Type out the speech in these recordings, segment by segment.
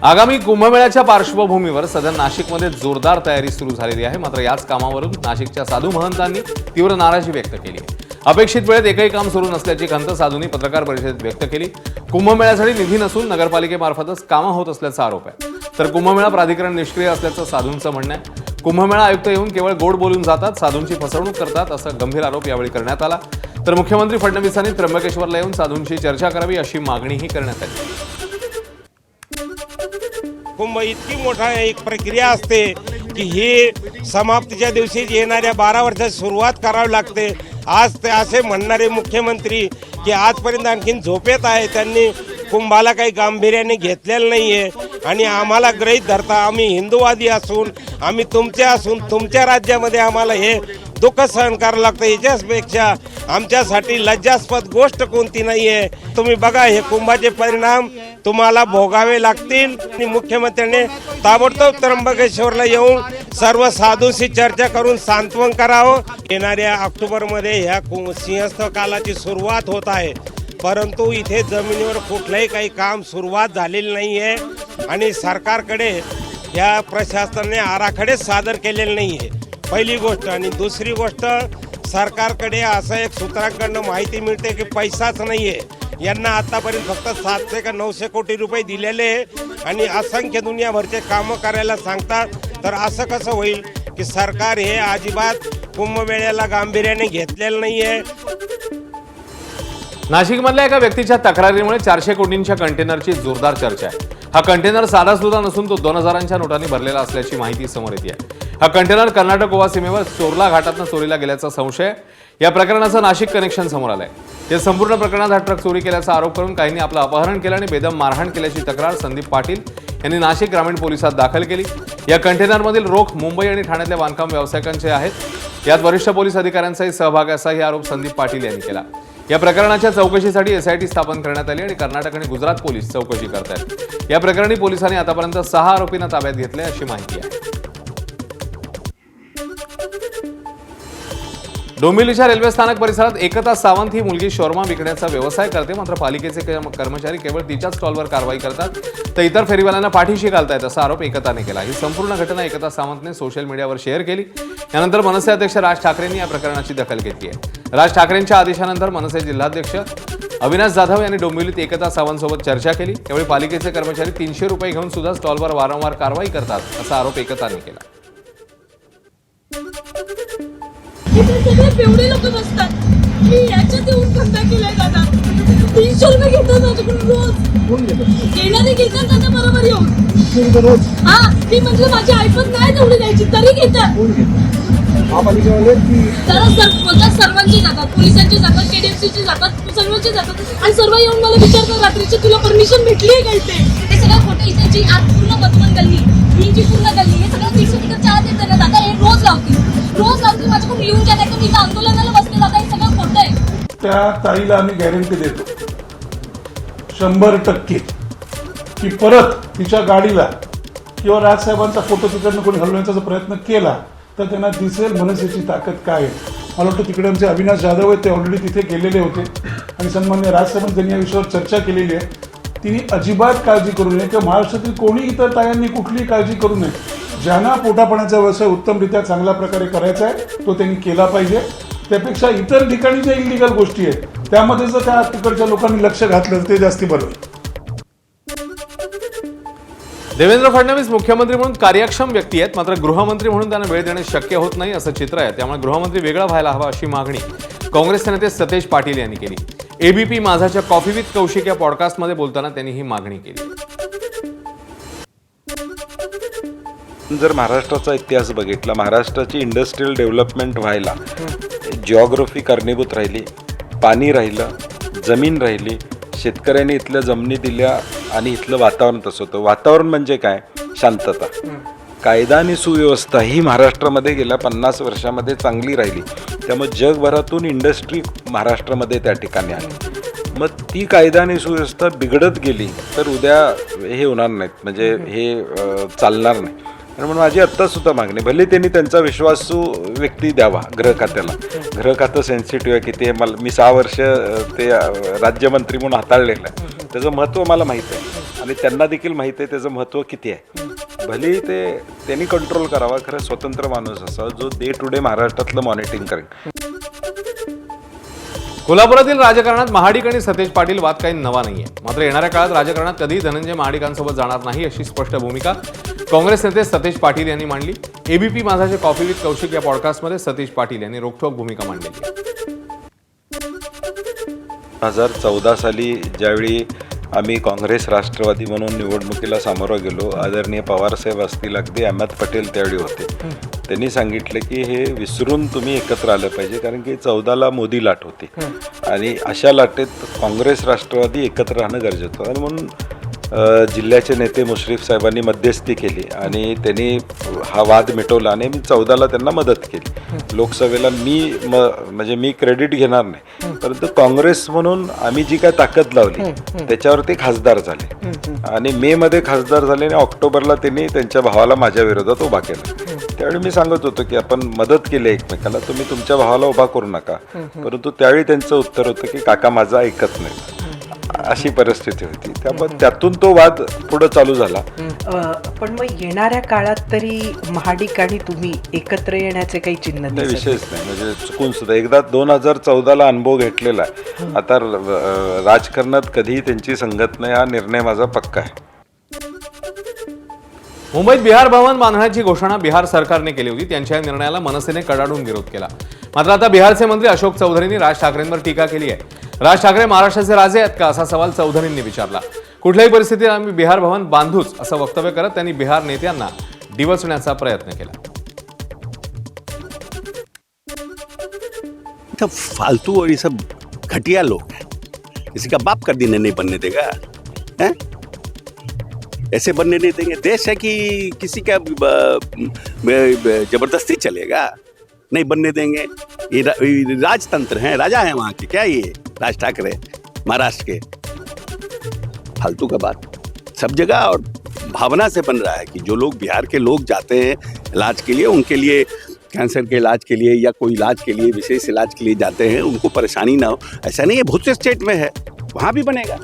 आगामी कुंभमेळ्याच्या पार्श्वभूमीवर सध्या नाशिकमध्ये जोरदार तयारी सुरू झालेली आहे। मात्र याच कामावरून नाशिकच्या साधू महंतांनी तीव्र नाराजी व्यक्त केली आहे। अपेक्षित वेळेत एकही काम सुरू नसल्याची खंत साधूंनी पत्रकार परिषदेत व्यक्त केली। कुंभमेळ्यासाठी निधी नसून नगरपालिकेमार्फतच कामं होत असल्याचा आरोप आहे, तर कुंभमेळा प्राधिकरण निष्क्रिय असल्याचं साधूंचं म्हणणं आहे। कुंभमेळा आयुक्त येऊन केवळ गोड बोलून जातात, साधूंची फसवणूक करतात असा गंभीर आरोप यावेळी करण्यात आला। तर मुख्यमंत्री फडणवीसांनी त्र्यंबकेश्वरला येऊन साधूंशी चर्चा करावी अशी मागणीही करण्यात आली। कुंभ इतकी मोठा एक प्रक्रिया असते की ही समाप्तीच्या दिवशी येणाऱ्या 12 वर्षात सुरुवात करावी लागते। आज ते असे म्हणणारे मुख्यमंत्री की आजपर्यंत आणखीन झोपेत आहे, त्यांनी कुंभाला काही गांभीर्याने घेतलेलं नाही आहे आणि आम्हाला गृहीत धरता आम्ही हिंदूवादी असून आम्ही तुमच्या राज्यामध्ये आम्हाला हे दुःख सहन करावं लागतं। याच्यापेक्षा आमच्यासाठी लज्जास्पद गोष्ट कोणती नाही आहे। तुम्ही बघा, हे कुंभाचे परिणाम तुम्हाला भोगावे लागतील आणि मुख्यमंत्र्यांनी ताबडतोब त्र्यंबकेश्वरला येऊन सर्व साधूंशी चर्चा करून सांत्वन करावं। येणाऱ्या ऑक्टोबरमध्ये ह्या सिंहस्थ कालाची सुरुवात होत आहे, परंतु इथे जमिनीवर कुठलंही काही काम सुरुवात झालेली नाही आहे आणि सरकारकडे ह्या प्रशासनाने आराखडे सादर केलेले नाही आहे, पहिली गोष्ट। आणि दुसरी गोष्ट, सरकारकडे असं एक सूत्रांकडनं माहिती मिळते की पैसाच नाही आहे। यांना आतापर्यंत फक्त 700 का 900 कोटी रुपये दिलेले आणि असंख्य दुनियाभरचे कामं करायला सांगतात। तर असं कसं होईल की सरकार हे अजिबात कुंभमेळ्याला गांभीर्याने घेतलेलं नाही आहे। नाशिकमधल्या एका व्यक्तीच्या तक्रारीमुळे 400 कोटींच्या कंटेनरची जोरदार चर्चा आहे। हा कंटेनर साधा सुद्धा नसून तो 2000च्या नोटांनी भरलेला असल्याची माहिती समोर येते आहे। हा कंटेनर कर्नाटक गोवा सीमेवर चोरला घाटातून चोरीला गेल्याचा संशय आहे। या प्रकरणाचं नाशिक कनेक्शन समोर आलंय। या संपूर्ण प्रकरणात हा ट्रक चोरी केल्याचा आरोप करून काहींनी आपलं अपहरण केलं आणि बेदम मारहाण केल्याची तक्रार संदीप पाटील यांनी नाशिक ग्रामीण पोलिसात दाखल केली। या कंटेनरमधील रोख मुंबई आणि ठाण्यातल्या बांधकाम व्यावसायिकांचे आहेत। यात वरिष्ठ पोलीस अधिकाऱ्यांचाही सहभाग असाही आरोप संदीप पाटील यांनी केला। या प्रकरणाच्या चौकशीसाठी एसआयटी स्थापन करण्यात आली आणि कर्नाटक आणि गुजरात पोलीस चौकशी करतात। या प्रकरणी पोलिसांनी आतापर्यंत 6 आरोपींना ताब्यात घेतले अशी माहिती आहे। डोंबिवलीच्या रेल्वे स्थानक परिसरात एकता सावंत ही मुलगी शॉर्मा विकण्याचा व्यवसाय करते, मात्र पालिकेचे कर्मचारी केवळ तिच्याच स्टॉलवर कारवाई करतात तर इतर फेरीवाल्यांना पाठीशी घालतायत असा आरोप एकताने केला। ही संपूर्ण घटना एकता सावंतने सोशल मीडियावर शेअर केली। यानंतर मनसे अध्यक्ष राज ठाकरेंनी या प्रकरणाची दखल घेतली आहे। राज ठाकरेंच्या आदेशानंतर मनसे जिल्हाध्यक्ष अविनाश जाधव यांनी डोंबिवलीत एकता सावंतसोबत चर्चा केली। त्यावेळी पालिकेचे कर्मचारी 300 रुपये घेऊन सुद्धा स्टॉलवर वारंवार कारवाई करतात असा आरोप एकताने केला। सगळे बेवडे लोक बसतात। मी याच्यात येऊन धंदा केलाय दादा। 300 रुपये घेतात माझ्याकडून रोज। कोण घेतात? येणारे घेतात दादा बरोबर येऊन। रोज? हा, मी म्हटलं माझी आयफोन नाही तेवढी द्यायची तरी घेतात। कोण घेतात? महापालिकेवाले की सर्वांची जातात, पोलिसांची जातात, केडीएफसीची जातात, सर्वांची जातात आणि सर्व येऊन मला विचारतात रात्रीची तुला परमिशन भेटली आहे का इथे? हे सगळं खोटं। इथे जी आज पूर्ण बदमन गल्ली, ही जी पूर्ण गल्ली, हे सगळं 300 रुपये चहा देतात ना दादा। हे रोज लावतील माझ्याकडून लिहून घ्या, नाही तर मी आंदोलनाला बसले दादा। हे सगळं खोटं आहे। त्या ताईला आम्ही गॅरंटी देतो 100% की परत तिच्या गाडीला किंवा राजसाहेबांचा फोटो तिकडनं कोणी हलवण्याचा प्रयत्न केला तर त्यांना दिसेल मनसेची ताकद काय आहे। मला वाटतं तिकडे आमचे अविनाश जाधव आहेत, ते ऑलरेडी तिथे गेलेले होते आणि सन्मान्य राजसाहेबांनी त्यांनी या विषयावर चर्चा केलेली आहे। तिने अजिबात काळजी करू नये किंवा महाराष्ट्रातील कोणी इतर तायांनी कुठलीही काळजी करू नये। ज्यांना पोटापाण्याचा व्यवसाय उत्तमरित्या चांगल्या प्रकारे करायचा आहे तो त्यांनी केला पाहिजे। त्यापेक्षा इतर ठिकाणी ज्या इलिगल गोष्टी आहेत त्यामध्ये जर त्या तिकडच्या लोकांनी लक्ष घातलं ते जास्ती बरं होईल। देवेंद्र फडणवीस मुख्यमंत्री म्हणून कार्यक्षम व्यक्ती आहेत, मात्र गृहमंत्री म्हणून त्यांना वेळ देणे शक्य होत नाही असं चित्र आहे। त्यामुळे गृहमंत्री वेगळा व्हायला हवा अशी मागणी काँग्रेसचे नेते सतेज पाटील यांनी केली। एबीपी माझाच्या कॉफी विथ कौशिक या पॉडकास्टमध्ये बोलताना त्यांनी ही मागणी केली। जर महाराष्ट्राचा इतिहास बघितला, महाराष्ट्राची इंडस्ट्रियल डेव्हलपमेंट व्हायला जिओग्राफी कारणीभूत राहिली, पाणी राहिलं, जमीन राहिली, शेतकऱ्यांनी इथल्या जमिनी दिल्या आणि इथलं वातावरण तसं होतं। वातावरण म्हणजे काय? शांतता, कायदा आणि सुव्यवस्था ही महाराष्ट्रामध्ये गेल्या 50 वर्षामध्ये चांगली राहिली। त्यामुळे जगभरातून इंडस्ट्री महाराष्ट्रामध्ये त्या ठिकाणी आली। मग ती कायदा आणि सुव्यवस्था बिघडत गेली तर उद्या हे होणार नाहीत, म्हणजे हे चालणार नाही। म्हणून माझी आत्तासुद्धा मागणी, भले त्यांनी त्यांचा विश्वासू व्यक्ती द्यावा गृह खात्याला। गृह खातं सेन्सिटिव्ह आहे की ते मी 6 वर्ष ते राज्यमंत्री म्हणून हाताळलेलं आहे, त्याचं महत्त्व मला माहीत आहे। आणि त्यांना देखील माहीत आहे त्याचं महत्त्व किती आहे. भले ते त्यांनी कंट्रोल करावा, खरं स्वतंत्र माणूस असावा जो डे टू डे महाराष्ट्रातलं मॉनिटरिंग करेल. कोल्हापुरातील राजकारणात महाडिक आणि सतेज पाटील वाद काही नवा नाहीये. मात्र येणाऱ्या काळात राजकारणात कधीही धनंजय महाडिकांसोबत जाणार नाही अशी स्पष्ट भूमिका काँग्रेस नेते सतेज पाटील यांनी मांडली. एबीपी माझाचे कॉफी विथ कौशिक या पॉडकास्टमध्ये सतेज पाटील यांनी रोखठोक भूमिका मांडलेली आहे. 2014 साली ज्यावेळी आम्ही काँग्रेस राष्ट्रवादी म्हणून निवडणुकीला सामोरं गेलो, आदरणीय पवारसाहेब असतील, अगदी अहमद पटेल त्यावेळी होते. त्यांनी सांगितलं की हे विसरून तुम्ही एकत्र आलं पाहिजे, कारण की 14ला मोदी लाट होती आणि अशा लाटेत काँग्रेस राष्ट्रवादी एकत्र राहणं गरजेचं होतं. आणि म्हणून जिल्ह्याचे नेते मुश्रीफ साहेबांनी मध्यस्थी केली आणि त्यांनी हा वाद मिटवला आणि मी 14ला त्यांना मदत केली. लोकसभेला म्हणजे मी क्रेडिट घेणार नाही, परंतु काँग्रेस म्हणून आम्ही जी काय ताकद लावली त्याच्यावर ते खासदार झाले आणि मे मध्ये खासदार झाले आणि ऑक्टोबरला त्यांनी त्यांच्या भावाला माझ्या विरोधात उभा केला. त्यावेळी मी सांगत होतो की आपण मदत केली एकमेकाला, तुम्ही तुमच्या भावाला उभा करू नका. परंतु त्यावेळी त्यांचं उत्तर होतं की काका माझा ऐकत नाही. अशी परिस्थिती होती. त्यामुळे त्यातून तो वाद पुढे चालू झाला. पण मग येणाऱ्या काळात तरी महाडिक आणि तुम्ही एकत्र येण्याचे काही चिन्ह नाही, दिसत विषयच नाही. म्हणजे चुकून सुद्धा एकदा 2014ला अनुभव घेतलेला आहे. आता राजकारणात कधीही त्यांची संगत नाही, हा निर्णय माझा पक्का आहे. मुंबईत बिहार भवन बांधण्याची घोषणा बिहार सरकारने केली होती. त्यांच्या या निर्णयाला मनसेने कडाडून विरोध केला. मात्र आता बिहारचे मंत्री अशोक चौधरींनी राज ठाकरेंवर टीका केली आहे. राज ठाकरे महाराष्ट्राचे राजे आहेत का असा सवाल चौधरींनी विचारला. कुठल्याही परिस्थितीत आम्ही बिहार भवन बांधूच असं वक्तव्य करत त्यांनी बिहार नेत्यांना डिवचण्याचा प्रयत्न केला. फालतू और ये सब घटिया लोग हैं. किसी का बाप कर देने नहीं बनने देगा, हैं? ऐसे बनने नहीं देंगे. देश है कि किसी का जबरदस्ती चलेगा, नहीं बनने देंगे. ये राजतंत्र हैं, राजा हैं वहाँ के. क्या ये राज ठाकरे महाराष्ट्र के? फालतू का बात सब जगह और भावना से बन रहा है कि जो लोग बिहार के लोग जाते हैं इलाज के लिए, उनके लिए कैंसर के इलाज के लिए या कोई इलाज के लिए, विशेष इलाज के लिए जाते हैं, उनको परेशानी ना हो. ऐसा नहीं है, बहुत से स्टेट में है, वहाँ भी बनेगा.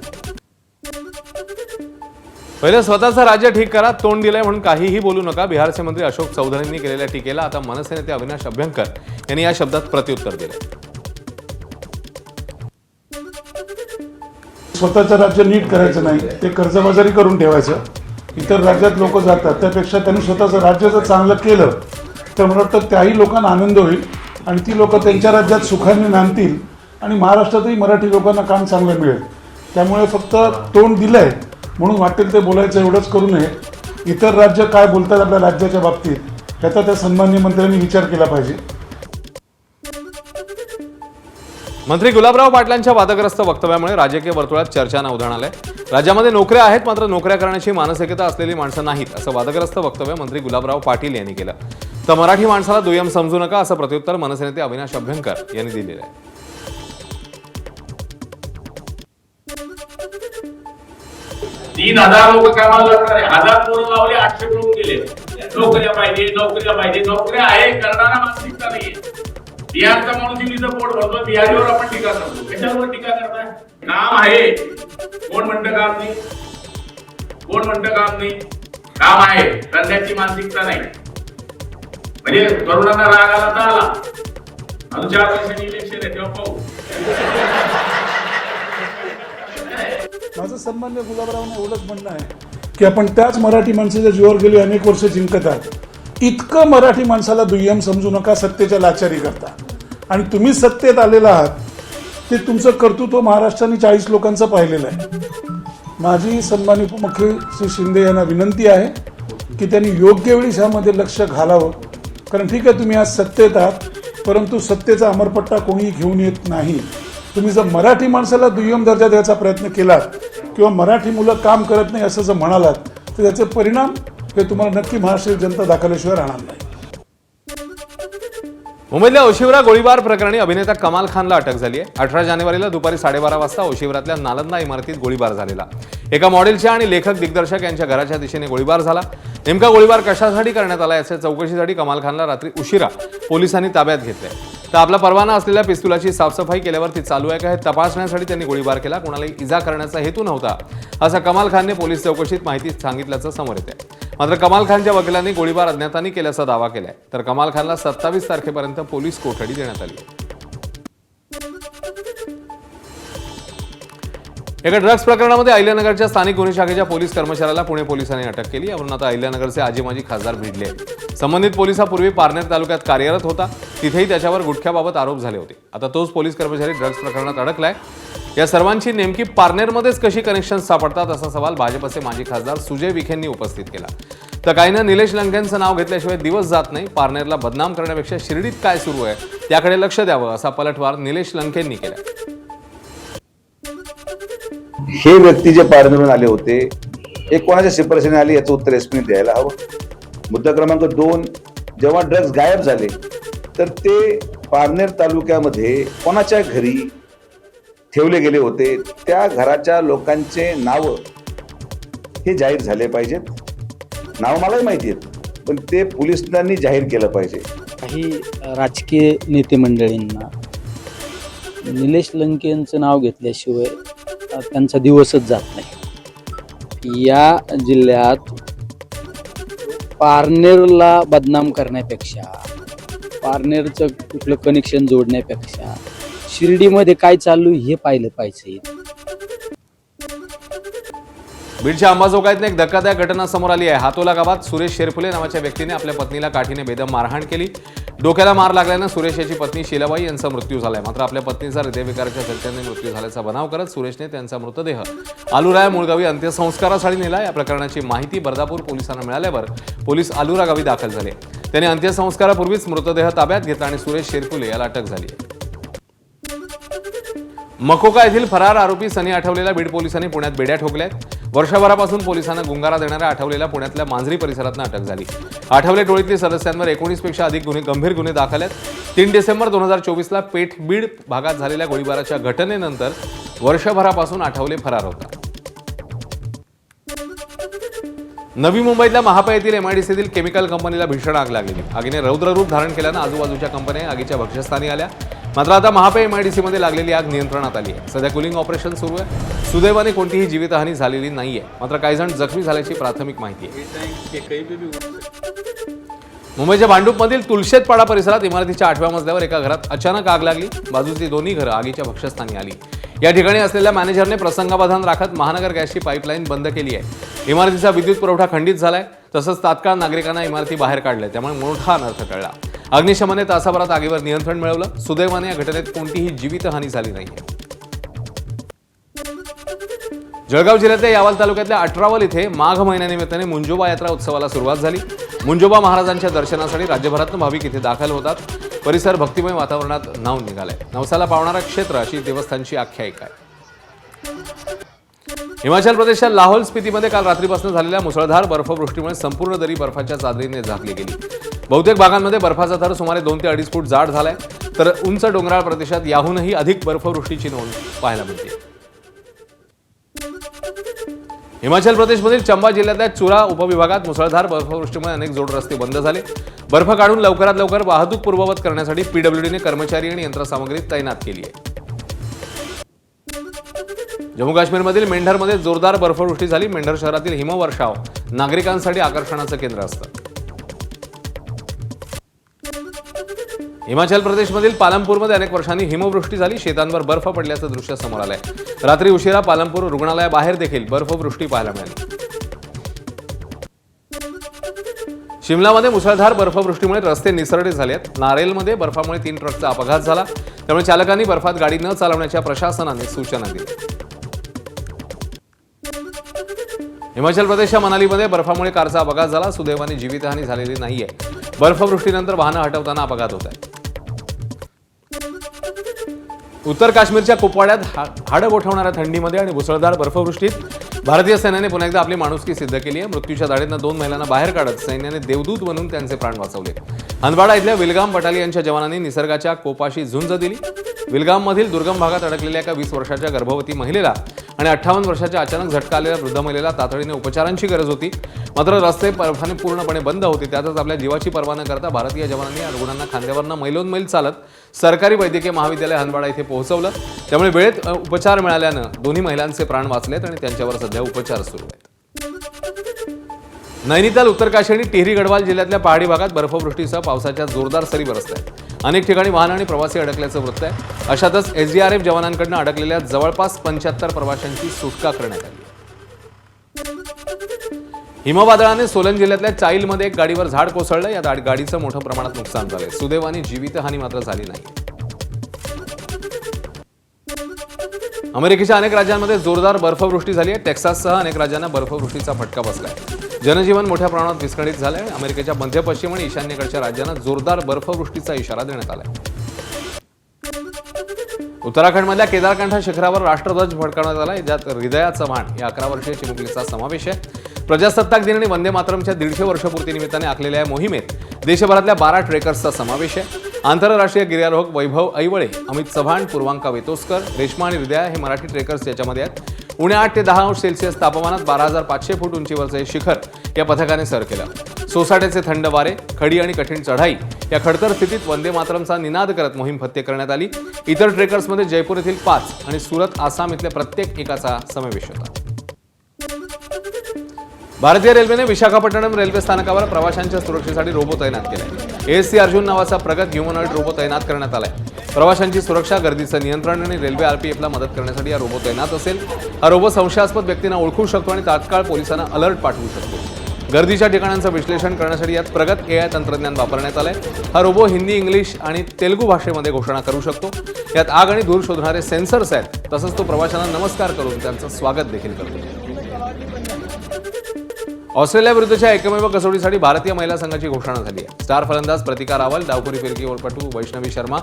पहिले स्वतःचं राज्य ठीक करा, तोंड दिलंय म्हणून काहीही बोलू नका. बिहारचे मंत्री अशोक चौधरींनी केलेल्या टीकेला आता मनसे नेते अविनाश अभ्यंकर यांनी या शब्दात प्रत्युत्तर दिले. स्वतःचं राज्य नीट करायचं नाही, ते कर्जबाजारी करून ठेवायचं. इतर राज्यात लोक जातात, त्यापेक्षा त्यांनी स्वतःचं राज्य जर चांगलं केलं तर मला वाटतं त्याही लोकांना आनंद होईल आणि ती लोक त्यांच्या राज्यात सुखाने नांदतील आणि महाराष्ट्रातही मराठी लोकांना काम चांगलं मिळेल. त्यामुळे फक्त तोंड दिलंय म्हणून वाटेल ते बोलायचं एवढंच करू नये. इतर राज्य काय बोलतात आपल्या राज्याच्या बाबतीत याचा त्या सन्माननीय मंत्र्यांनी विचार केला पाहिजे. मंत्री गुलाबराव पाटलांच्या वादग्रस्त वक्तव्यामुळे राजकीय वर्तुळात चर्चांना उधाण आलंय. राज्यामध्ये नोकऱ्या आहेत, मात्र नोकऱ्या करण्याची मानसिकता असलेली माणसं नाहीत असं वादग्रस्त वक्तव्य मंत्री गुलाबराव पाटील यांनी केलं. तर मराठी माणसाला दुय्यम समजू नका असं प्रत्युत्तर मनसे नेते अविनाश अभ्यंकर यांनी दिलेलं आहे. 3,000 लोक कामाला लागणार आहे. 1000 पोरं लावले, 800 मिळून गेले. नोकऱ्या पाहिजे, नोकऱ्या पाहिजे. नोकऱ्या आहे, करणारा मानसिकता नाहीये. बिहारचा माणूस इंग्लिशचं पोट भरतो, बिहारीवर आपण टीका करतो. कशावर टीका करताय? काम आहे, कोण म्हणतं काम नाही? कोण म्हणतं काम नाही? काम आहे, करण्याची मानसिकता नाही. म्हणजे तरुणांना राग आला तर आला. अजून 4 वर्षांनी इलेक्शन आहे, तेव्हा पाहू. माझं सन्मान्य गुलाबरावांना एवढंच म्हणणं आहे की आपण त्याच मराठी माणसाच्या जीवावर गेली अनेक वर्ष जिंकतात. इतकं मराठी माणसाला दुय्यम समजू नका सत्तेच्या लाचारी करता. आणि तुम्ही सत्तेत आलेला आहात ते तुमचं कर्तृत्व महाराष्ट्राने 40 लोकांचं पाहिलेलं आहे. माझी सन्माननीय उपमुख्यमंत्री श्री शिंदे यांना विनंती आहे की त्यांनी योग्य वेळी ह्यामध्ये लक्ष घालावं. कारण ठीक आहे तुम्ही आज सत्तेत आहात, परंतु सत्तेचा अमरपट्टा कोणीही घेऊन येत नाही. तुम्ही जर मराठी माणसाला दुय्यम दर्जा द्यायचा प्रयत्न केलात किंवा मराठी मुलं काम करत नाही असं जर म्हणालात तर त्याचे परिणाम हे तुम्हाला नक्की महाराष्ट्राची जनता दाखवल्याशिवाय राहणार नाही. मुंबईतल्या ओशिवरा गोळीबार प्रकरणी अभिनेता कमाल खानला अटक झाली आहे. 18 जानेवारीला दुपारी 12:30 वाजता ओशिवरातल्या नालंदा इमारतीत गोळीबार झालेला. एका मॉडेलच्या आणि लेखक दिग्दर्शक यांच्या घराच्या दिशेने गोळीबार झाला. नेमका गोळीबार कशासाठी करण्यात आला याच्या चौकशीसाठी कमाल खानला रात्री उशिरा पोलिसांनी ताब्यात घेतलंय. तर आपला परवाना असलेल्या पिस्तुलाची साफसफाई केल्यावर ती चालू आहे का हे तपासण्यासाठी त्यांनी गोळीबार केला, कोणालाही इजा करण्याचा हेतू नव्हता असं कमाल खानने पोलीस चौकशीत माहिती सांगितल्याचं समोर येत आहे. मात्र कमाल खानच्या वकिलांनी गोळीबार अज्ञातांनी केल्याचा दावा केलाय. तर कमाल खानला 27 तारखेपर्यंत पोलीस कोठडी देण्यात आली आहे. एका ड्रग्ज प्रकरणामध्ये अहिल्यानगरच्या स्थानिक गुन्हे शाखेच्या पोलीस कर्मचाऱ्याला पुणे पोलिसांनी अटक केली. यावरून आता अहिल्यानगरचे आजी माजी खासदार भिडले. संबंधित पोलीस हा पूर्वी पारनेर तालुक्यात कार्यरत होता. तिथेही त्याच्यावर गुटख्याबाबत आरोप झाले होते. आता तोच पोलीस कर्मचारी ड्रग्ज प्रकरणात अडकलाय. या सर्वांची नेमकी पारनेरमध्येच कशी कनेक्शन सापडतात असा सवाल भाजपचे माजी खासदार सुजय विखेंनी उपस्थित केला. तर काहींना निलेश लंकेंचं नाव घेतल्याशिवाय दिवस जात नाही. पारनेरला बदनाम करण्यापेक्षा शिर्डीत काय सुरू आहे त्याकडे लक्ष द्यावं असा पलटवार निलेश लंकेंनी केला. हे व्यक्ती जे पारनेरहून आले होते हे कोणाच्या शिफारशीने आले याचं उत्तर एसपीने द्यायला हवं. मुद्दा क्रमांक 2, जेव्हा ड्रग्ज गायब झाले तर ते पारनेर तालुक्यामध्ये कोणाच्या घरी ठेवले गेले होते त्या घराच्या लोकांचे नाव हे जाहीर झाले पाहिजेत. नाव मलाही माहिती आहेत पण ते पोलिसांनी जाहीर केलं पाहिजे. काही राजकीय नेते मंडळींना निलेश लंके यांचं नाव घेतल्याशिवाय त्यांचा दिवसच जात नाही. या जिल्ह्यात पारनेरला बदनाम करण्यापेक्षा, पारनेरचं कुठलं कनेक्शन जोडण्यापेक्षा शिर्डीमध्ये काय चालू हे पाहिलं पाहिजे. बीडच्या अंबाजोगाईतून एक धक्कादायक घटना समोर आली आहे. हातोला गावात सुरेश शेरफुले नावाच्या व्यक्तीने आपल्या पत्नीला काठीने बेदम मारहाण केली. डोक्याला मार लागल्यानं सुरेश याची पत्नी शीलाबाई यांचा मृत्यू झालाय. मात्र आपल्या पत्नीचा हृदयविकाराच्या झटक्याने मृत्यू झाल्याचा बनाव करत सुरेशने त्यांचा मृतदेह आलुरा मुळगावी अंत्यसंस्कारासाठी नेला. या प्रकरणाची माहिती बर्दापूर पोलिसांना मिळाल्यावर पोलीस आलुरा गावी दाखल झाले. त्यांनी अंत्यसंस्कारापूर्वीच मृतदेह ताब्यात घेतला आणि सुरेश शेरफुले याला अटक झाली. मकोका येथील फरार आरोपी सनी आठवलेला बीड पोलिसांनी पुण्यात बेड्या ठोकल्यात. वर्षभरापासून पोलिसांना गुंगारा देणाऱ्या आठवलेला पुण्यातल्या मांजरी परिसरातून अटक झाली. आठवले टोळीतील सदस्यांवर 19 पेक्षा अधिक गंभीर गुन्हे दाखल आहेत. 3 डिसेंबर 2024ला पेठ बीड भागात झालेल्या गोळीबाराच्या घटनेनंतर वर्षभरापासून आठवले फरार होता. नवी मुंबईतल्या महापा येथील MIDCतील केमिकल कंपनीला भीषण आग लागली. आगीने रौद्र रूप धारण केल्यानं आजूबाजूच्या कंपन्या आगीच्या भक्ष्यस्थानी आल्या. मात्र आता महापा MIDCमध्ये लागलेली आग नियंत्रणात आली आहे. सध्या कुलिंग ऑपरेशन सुरू आहे. सुदैवाने कोणतीही जीवितहानी झालेली नाहीये. मात्र काही जण जखमी झाल्याची प्राथमिक माहिती आहे. मुंबईच्या भांडूपमधील तुलशेतपाडा परिसरात इमारतीच्या 8व्या मजल्यावर एका घरात अचानक आग लागली. बाजूची दोन्ही घरं आगीच्या भक्ष्यस्थानी आली. या ठिकाणी असलेल्या मॅनेजरने प्रसंगावधान राखत महानगर गॅसची पाईपलाईन बंद केली आहे. इमारतीचा विद्युत पुरवठा खंडित झालाय. तसंच तात्काळ नागरिकांना इमारती बाहेर काढले. त्यामुळे मोठा अनर्थ टळला. अग्निशमनाने तासाभरात आगीवर नियंत्रण मिळवलं. सुदैवाने या घटनेत कोणतीही जीवितहानी झाली नाहीये. जळगाव जिल्ह्यातल्या यावल तालुक्यातल्या अठरावल इथे माघ महिन्यानिमित्ताने मुंजोबा यात्रा उत्सवाला सुरुवात झाली. मुंजोबा महाराजांच्या दर्शनासाठी राज्यभरातून भाविक इथे दाखल होतात. परिसर भक्तिमय वातावरणात न्हाऊन निघालाय. नवसाला पावणारा क्षेत्र अशी देवस्थानची आख्यायिका आहे. हिमाचल प्रदेशच्या लाहौल स्पितीमध्ये काल रात्रीपासून झालेल्या मुसळधार बर्फवृष्टीमुळे संपूर्ण दरी बर्फाच्या चादरीने झाकली गेली. बहुतेक भागांमध्ये बर्फाचा थर सुमारे 2 ते 2.5 फूट जाड झालाय. तर उंच डोंगराळ प्रदेशात याहूनही अधिक बर्फवृष्टीची नोंद पाहायला मिळते. हिमाचल प्रदेशमधील चंबा जिल्ह्यातल्या चुरा उपविभागात मुसळधार बर्फवृष्टीमुळे अनेक जोड रस्ते बंद झाले. बर्फ काढून लवकरात लवकर वाहतूक पूर्ववत करण्यासाठी PWDने कर्मचारी आणि यंत्रसामग्री तैनात केली आहे. जम्मू काश्मीरमधील मेंढरमध्ये जोरदार बर्फवृष्टी झाली. मेंढर शहरातील हिमवर्षाव नागरिकांसाठी आकर्षणाचं केंद्र असतं. हिमाचल प्रदेशमधील पालमपूरमध्ये अनेक वर्षांनी हिमवृष्टी झाली. शेतांवर बर्फ पडल्याचं दृश्य समोर आलंय. रात्री उशिरा पालमपूर रुग्णालयाबाहेर देखील बर्फवृष्टी पाहायला मिळाली. शिमलामध्ये मुसळधार बर्फवृष्टीमुळे रस्ते निसरडे झाले आहेत. नारेलमध्ये बर्फामुळे 3 ट्रकचा अपघात झाला. त्यामुळे चालकांनी बर्फात गाडी न चालवण्याच्या प्रशासनाने सूचना दिल्या. हिमाचल प्रदेशच्या मनालीमध्ये बर्फामुळे कारचा अपघात झाला. सुदैवाने जीवितहानी झालेली नाहीये. बर्फवृष्टीनंतर वाहनं हटवताना अपघात होत आहे. उत्तर काश्मीरच्या कुपवाड्यात हाडं गोठवणाऱ्या थंडीमध्ये आणि मुसळधार बर्फवृष्टीत भारतीय सैन्याने पुन्हा एकदा आपली माणुसकी सिद्ध केली आहे. मृत्यूच्या दाढेतनं 2 महिलांना बाहेर काढत सैन्याने देवदूत बनून त्यांचे प्राण वाचवले. हंदवाडा इथल्या विलगाम बटालियनच्या जवानांनी निसर्गाच्या कोपाशी झुंज दिली. विलगाममधील दुर्गम भागात अडकलेल्या एका 20 वर्षाच्या गर्भवती महिलेला आणि 58 वर्षाच्या अचानक झटका आलेल्या वृद्ध महिलेला तातडीने उपचारांची गरज होती. मात्र रस्ते बर्फाने पूर्णपणे बंद होते. त्यातच आपल्या जीवाची पर्वा न करता भारतीय जवानांनी या रुग्णांना खांद्यावरनं मैलोनमैल चालत सरकारी वैद्यकीय महाविद्यालय हंदवाडा इथे पोहोचवलं. त्यामुळे वेळेत उपचार मिळाल्यानं दोन्ही महिलांचे प्राण वाचलेत आणि त्यांच्यावर सध्या उपचार सुरू आहेत. नैनिताल, उत्तरकाशी आणि टिहरी गढवाल जिल्ह्यातल्या पहाडी भागात बर्फवृष्टीसह पावसाच्या जोरदार सरी बरसत आहेत. अनेक ठिकाणी वाहन आणि प्रवासी अडकल्याचं वृत्त आहे. अशातच एसडीआरएफ जवानांकडून अडकलेल्या जवळपास 75 प्रवाशांची सुटका करण्यात आली. हिमवादळाने सोलन जिल्ह्यातल्या चाईलमध्ये एक गाडीवर झाड कोसळलं. या गाडीचं मोठ्या प्रमाणात नुकसान झालंय. सुदैवाने जीवितहानी मात्र झाली नाही. अमेरिकेच्या अनेक राज्यांमध्ये जोरदार बर्फवृष्टी झाली आहे. टेक्साससह अनेक राज्यांना बर्फवृष्टीचा फटका बसलाय. जनजीवन मोठ्या प्रमाणात विस्कळीत झालंय. अमेरिकेच्या मध्य पश्चिम आणि ईशान्येकडच्या राज्यांना जोरदार बर्फवृष्टीचा इशारा देण्यात आलाय. उत्तराखंडमधल्या केदारकांठा शिखरावर राष्ट्रध्वज फडकवण्यात आला. ज्यात हृदया चव्हाण या 11 वर्षीय चिमुकलीचा समावेश आहे. प्रजासत्ताक दिन आणि वंदे मातरमच्या 150 वर्षपूर्ती निमित्ताने आखलेल्या या मोहिमेत देशभरातल्या 12 ट्रेकर्सचा समावेश आहे. आंतरराष्ट्रीय गिर्यारोहक वैभव ऐवळे, अमित चव्हाण, पूर्वांका वेतोस्कर, रेश्मा आणि हृदया हे मराठी ट्रेकर्स याच्यामध्ये आहेत. उणे 8 ते 10 अंश सेल्सिअस तापमानात 12,500 फूट उंचीवरचं हे शिखर या पथकाने सर केलं. सोसाट्याचे थंड वारे, खडी आणि कठीण चढाई या खडतर स्थितीत वंदे मातरमचा निनाद करत मोहीम फत्ते करण्यात आली. इतर ट्रेकर्समध्ये जयपूर येथील 5 आणि सुरत, आसाम इथल्या प्रत्येक एकाचा समावेश होता. भारतीय रेल्वेने विशाखापट्टणम रेल्वे स्थानकावर प्रवाशांच्या सुरक्षेसाठी रोबो तैनात केलाय. एएससी अर्जुन नावाचा प्रगत ह्युमनॉइड रोबो तैनात करण्यात आलाय. प्रवाशांची सुरक्षा, गर्दीचं नियंत्रण आणि रेल्वे आरपीएफला मदत करण्यासाठी हा रोबो तैनात असेल. हा रोबो संशयास्पद व्यक्तींना ओळखू शकतो आणि तात्काळ पोलिसांना अलर्ट पाठवू शकतो. गर्दीच्या ठिकाणांचं विश्लेषण करण्यासाठी यात प्रगत एआय तंत्रज्ञान वापरण्यात आलंय. हा रोबो हिंदी, इंग्लिश आणि तेलुगू भाषेमध्ये घोषणा करू शकतो. यात आग आणि धूर शोधणारे सेन्सर्स आहेत. तसंच तो प्रवाशांना नमस्कार करून त्यांचं स्वागत देखील करतो. ऑस्ट्रेलिया विरुद्धच्या एकमेव कसोटीसाठी भारतीय महिला संघाची घोषणा झाली आहे. स्टार फलंदाज प्रतिका रावल, डावखुरी फिरकीपटू वैष्णवी शर्मा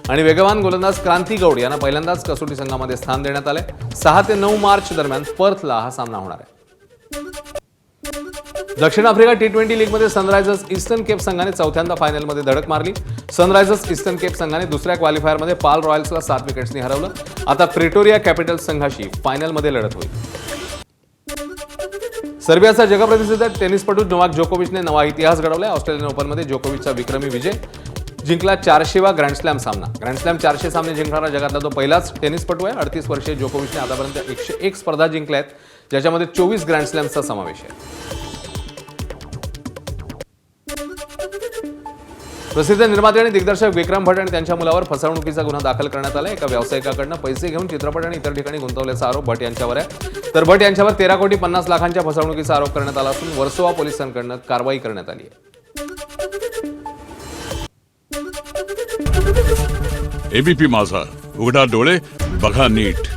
आणि वेगवान गोलंदाज क्रांती गौड यांना पहिल्यांदाच कसोटी संघामध्ये स्थान देण्यात आले. 6 ते 9 मार्च दरम्यान पर्थला हा सामना होणार आहे. दक्षिण आफ्रिका T20 लीगमध्ये सनरायझर्स ईस्टर्न केप संघाने चौथ्यांदा फायनलमध्ये धडक मारली. सनरायझर्स ईस्टर्न केप संघाने दुसऱ्या क्वालिफायरमध्ये पाल रॉयल्सला 7 विकेट्सनी हरवलं. आता प्रिटोरिया कॅपिटल्स संघाशी फायनलमध्ये लढत होईल. सर्बियाचा जगप्रसिद्ध टेनिसपटू नोवाक जोकोविचने नवा इतिहास घडवलाय. ऑस्ट्रेलियन ओपनमध्ये जोकोविचचा विक्रमी विजय जिंकला. 400वा ग्रँडस्लॅम सामना. ग्रँडस्लॅम 400 सामने जिंकणारा जगातला तो पहिलाच टेनिसपटू आहे. 38 वर्षीय जोकोविचने आतापर्यंत 101 स्पर्धा जिंकल्या आहेत, ज्याच्यामध्ये 24 ग्रँडस्लॅमचा समावेश आहे. प्रसिद्ध निर्माते आणि दिग्दर्शक विक्रम भट आणि त्यांच्या मुलावर फसवणुकीचा गुन्हा दाखल करण्यात आला. एका व्यावसायिकाकडनं पैसे घेऊन चित्रपट आणि इतर ठिकाणी गुंतवल्याचा आरोप भट यांच्यावर आहे. तर भट यांच्यावर 13,50,00,000च्या फसवणुकीचा आरोप करण्यात आला असून वर्सोवा पोलिसांकडनं कारवाई करण्यात आली आहे. एबीपी माझा, उघडा डोळे बघा नीट.